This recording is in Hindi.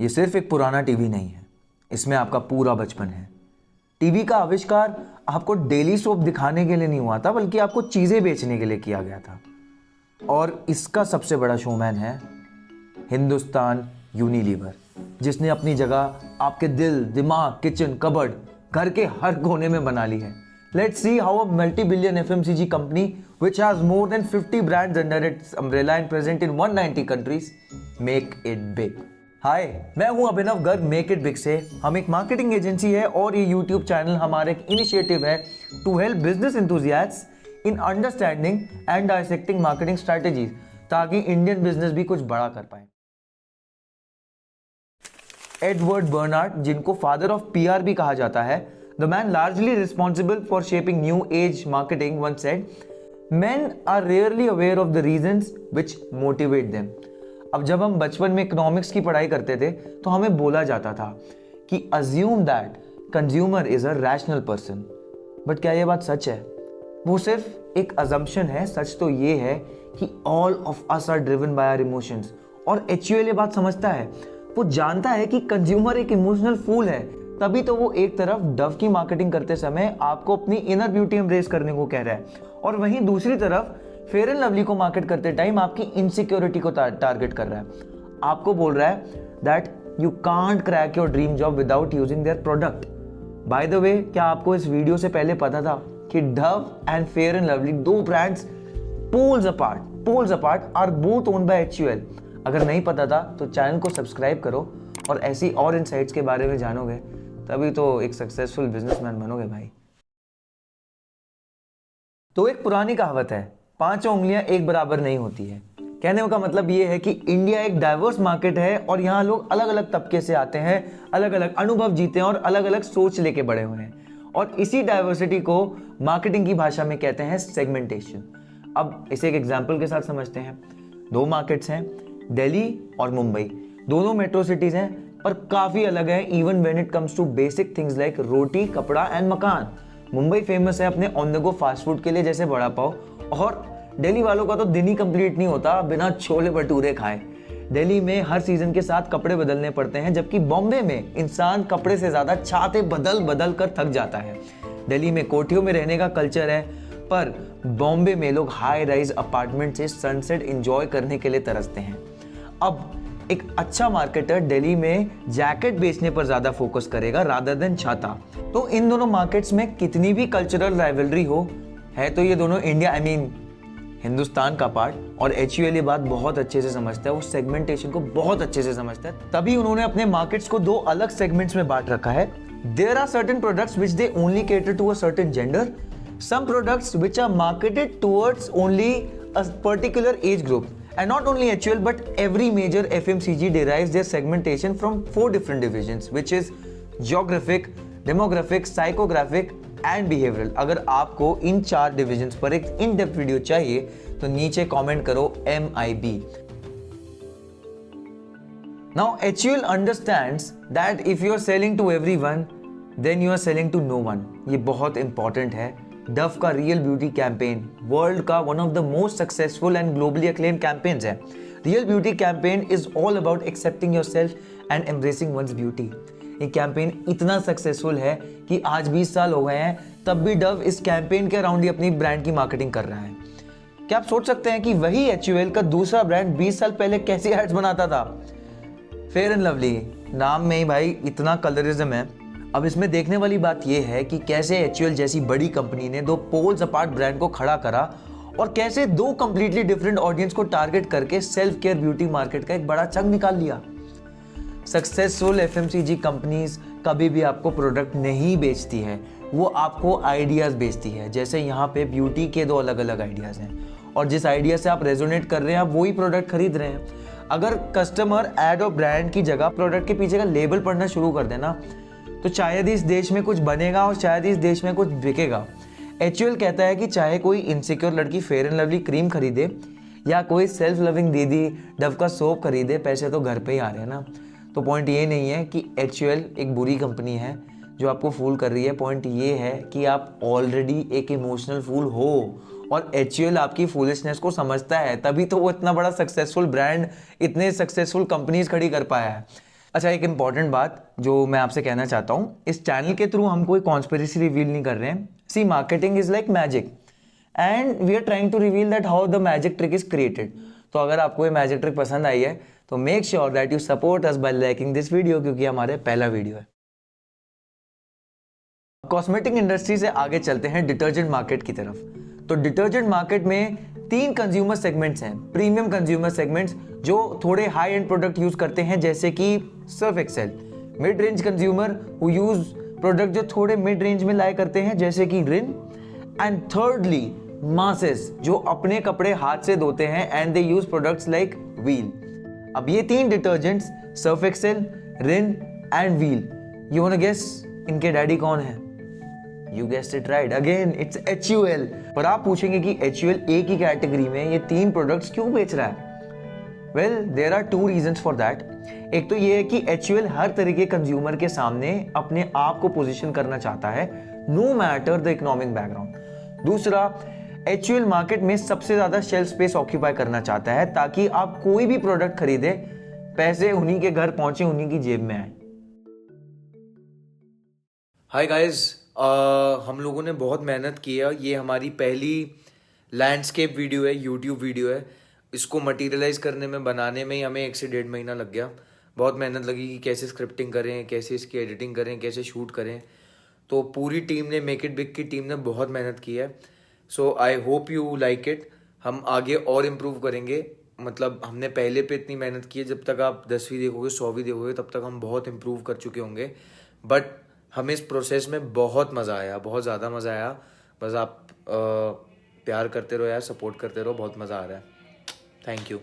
ये सिर्फ एक पुराना टीवी नहीं है, इसमें आपका पूरा बचपन है। टीवी का आविष्कार आपको डेली सोप दिखाने के लिए नहीं हुआ था, बल्कि आपको चीजें बेचने के लिए किया गया था। और इसका सबसे बड़ा शोमैन है हिंदुस्तान यूनिलीवर, जिसने अपनी जगह आपके दिल, दिमाग, किचन, कबर्ड, घर के हर कोने में बना ली है। Let's see how a multi-billion FMCG company which has more than 50 brands under its umbrella and present in 190 countries make it big. हाय, मैं हूं अभिनव गर्ग मेक इट बिग से। हम एक मार्केटिंग एजेंसी है और ये यूट्यूब चैनल हमारा एक इनिशिएटिव है to help business enthusiasts in understanding and dissecting marketing strategies, ताकि इंडियन बिजनेस भी कुछ बड़ा कर पाए। एडवर्ड बर्नार्ड, जिनको फादर ऑफ पीआर भी कहा जाता है, the man largely responsible for shaping new age marketing, once said, men are rarely aware of the reasons which motivate them. अब जब हम बचपन में इकोनॉमिक्स की पढ़ाई करते थे तो हमें बोला जाता था कि assume that consumer is a rational person. But क्या ये बात सच है? वो सिर्फ एक assumption है। सच तो ये है कि all of us are driven by our emotions। और HUL ये बात समझता है, वो जानता है कि कंज्यूमर एक इमोशनल फूल है, तभी तो वो एक तरफ डव की मार्केटिंग करते समय आपको अपनी इनर ब्यूटी एम्ब्रेस करने को कह रहा है, और वहीं दूसरी तरफ फेयर एंड लवली को मार्केट करते टाइम आपकी इनसिक्योरिटी को टारगेट कर रहा है। आपको बोल रहा है that you can't crack your dream job without using their product. By the way, क्या आपको इस वीडियो से पहले पता था कि Dove and Fair and Lovely, दो brands poles apart are both owned by HUL? अगर नहीं पता था तो चैनल को सब्सक्राइब करो और ऐसी और इनसाइट्स के बारे में जानोगे, तभी तो एक सक्सेसफुल बिजनेसमैन बनोगे भाई। तो एक पुरानी कहावत है, 5 उंगलियां एक बराबर नहीं होती है। कहने का मतलब ये है कि इंडिया एक डाइवर्स मार्केट है और यहाँ लोग अलग अलग तबके से आते हैं, अलग अलग अनुभव जीते हैं और अलग अलग सोच लेके बड़े हुए हैं। और इसी डाइवर्सिटी को मार्केटिंग की भाषा में कहते हैं सेगमेंटेशन। अब इसे एक एग्जाम्पल के साथ समझते हैं। 2 मार्केट्स हैं, दिल्ली और मुंबई। दोनों मेट्रो सिटीज हैं पर काफी अलग है even when it comes to basic things like roti, kapda and makaan. Mumbai famous है अपने on the go fast food के लिए, जैसे वड़ा पाव, और दिल्ली वालों का तो दिन ही कंप्लीट नहीं होता बिना छोले भटूरे खाए। दिल्ली में हर सीजन के साथ कपड़े बदलने पड़ते हैं, जबकि बॉम्बे में इंसान कपड़े से ज्यादा छाते बदल कर थक जाता है। दिल्ली में कोठियों में रहने का कल्चर है, पर बॉम्बे में लोग हाई राइज अपार्टमेंट से सनसेट एंजॉय करने के लिए तरसते हैं। अब एक अच्छा मार्केटर दिल्ली में जैकेट बेचने पर ज्यादा फोकस करेगा रादर देन छाता। तो इन दोनों मार्केट्स में कितनी भी कल्चरल राइवलरी हो, है तो ये दोनों इंडिया हिंदुस्तान का पार्ट, और HUL ये बात बहुत अच्छे से समझता है, वो सेगमेंटेशन को बहुत अच्छे से समझता है, तभी उन्होंने अपने मार्केट्स को 2 अलग सेगमेंट्स में बांट रखा है। There are certain products which they only cater to a certain gender, some products which are marketed towards only a particular age group. And not only HUL but every major FMCG derives their segmentation from 4 different divisions, which is geographic, demographic, psychographic and behavioral। अगर आपको इन 4 divisions पर एक इन डेप्थ वीडियो चाहिए तो नीचे कमेंट करो MIB। Now HUL understands that if you are selling to everyone, then you are selling to no one। ये बहुत इंपॉर्टेंट है। डव का रियल ब्यूटी कैंपेन वर्ल्ड का one of the most successful and globally acclaim campaigns है। Real beauty campaign is all about accepting yourself and embracing one's beauty. ये कैंपेन इतना सक्सेसफुल है कि आज 20 साल हो गए हैं, तब भी डव इस कैंपेन के अराउंड ही अपनी ब्रांड की मार्केटिंग कर रहा है। क्या आप सोच सकते हैं कि वही HUL का दूसरा ब्रांड 20 साल पहले कैसी एड्स बनाता था? फेयर एंड लवली, नाम में ही भाई इतना कलरिज्म है। अब इसमें देखने वाली बात यह है कि कैसे HUL जैसी बड़ी कंपनी ने 2 पोल्स अपार्ट ब्रांड को खड़ा करा और कैसे 2 कंप्लीटली डिफरेंट ऑडियंस को टारगेट करके सेल्फ केयर ब्यूटी मार्केट का एक बड़ा चंक निकाल लिया। सक्सेसफुल FMCG कंपनीज कभी भी आपको प्रोडक्ट नहीं बेचती है, वो आपको आइडियाज बेचती है। जैसे यहाँ पे ब्यूटी के 2 अलग अलग आइडियाज हैं और जिस आइडिया से आप रेजोनेट कर रहे हैं आप वही प्रोडक्ट खरीद रहे हैं। अगर कस्टमर एड और ब्रांड की जगह प्रोडक्ट के पीछे का लेबल पढ़ना शुरू कर देना तो शायद इस देश में कुछ बनेगा और शायद इस देश में कुछ बिकेगा। HUL कहता है कि चाहे कोई इनसिक्योर लड़की फेयर एंड लवली क्रीम खरीदे या कोई सेल्फ लविंग दीदी डव का सोप खरीदे, पैसे तो घर पे ही आ रहे हैं ना। तो पॉइंट ये नहीं है कि HUL एक बुरी कंपनी है जो आपको फूल कर रही है। पॉइंट ये है कि आप ऑलरेडी एक इमोशनल फूल हो और HUL आपकी फूलिशनेस को समझता है, तभी तो वो इतना बड़ा सक्सेसफुल ब्रांड, इतने सक्सेसफुल कंपनीज खड़ी कर पाया है। अच्छा, एक इंपॉर्टेंट बात जो मैं आपसे कहना चाहता हूँ, इस चैनल के थ्रू हम कोई कॉन्स्पिरेसी रिवील नहीं कर रहे हैं। See, marketing is like magic and we are trying to reveal that how the magic trick is created. तो अगर आपको ये मैजिक ट्रिक पसंद आई है तो make sure that you support us bye liking this video, क्योंकि हमारे पहला वीडियो है। कॉस्मेटिक इंडस्ट्री से आगे चलते हैं डिटर्जेंट मार्केट की तरफ। तो डिटर्जेंट मार्केट में 3 कंज्यूमर सेगमेंट्स हैं, प्रीमियम कंज्यूमर सेगमेंट्स जो थोड़े हाई एंड प्रोडक्ट यूज करते हैं, जैसे कि Surf Excel. Mid range consumer who use product जो थोड़े मिड रेंज में लाए करते हैं, जैसे कि रिन। एंड थर्डली मासेस, जो अपने कपड़े हाथ से धोते हैं and they use products like Wheel. अब ये 3 detergents, Surf Excel, Rin and Wheel, you want to guess इनके डैडी कौन है? You guessed it right. Again, it's HUL. पर आप पूछेंगे कि HUL एक ही कैटेगरी में ये 3 प्रोडक्ट्स क्यों बेच रहा है? Well, there are 2 reasons for that. एक तो ये है कि HUL हर तरह के कंज्यूमर के सामने अपने आप को पोजीशन करना चाहता है, no matter the economic background. दूसरा, HUL मार्केट में सबसे ज्यादा शेल्फ स्पेस ऑक्यूपाई करना चाहता है, ताकि आप कोई भी प्रोडक्ट खरीदे, पैसे उन्हीं के घर पहुंचे, उन्हीं की जेब में आए। हाय गाइस, हम लोगों ने बहुत मेहनत की है। ये हमारी पहली लैंडस्केप वीडियो है, यूट्यूब वीडियो है। इसको मटेरियलाइज करने में, बनाने में ही हमें 1 से 1.5 महीना लग गया। बहुत मेहनत लगी कि कैसे स्क्रिप्टिंग करें, कैसे इसकी एडिटिंग करें, कैसे शूट करें। तो पूरी टीम ने, मेक इट बिग की टीम ने बहुत मेहनत की है। So I hope you like it. हम आगे और इम्प्रूव करेंगे। मतलब हमने पहले पे इतनी मेहनत की है, जब तक आप 10वीं देखोगे, 100वीं देखोगे, तब तक हम बहुत इम्प्रूव कर चुके होंगे। बट हमें इस प्रोसेस में बहुत मज़ा आया, बहुत ज़्यादा मज़ा आया। बस आप प्यार करते रहो यार, सपोर्ट करते रहो, बहुत मज़ा आ रहा है। Thank you.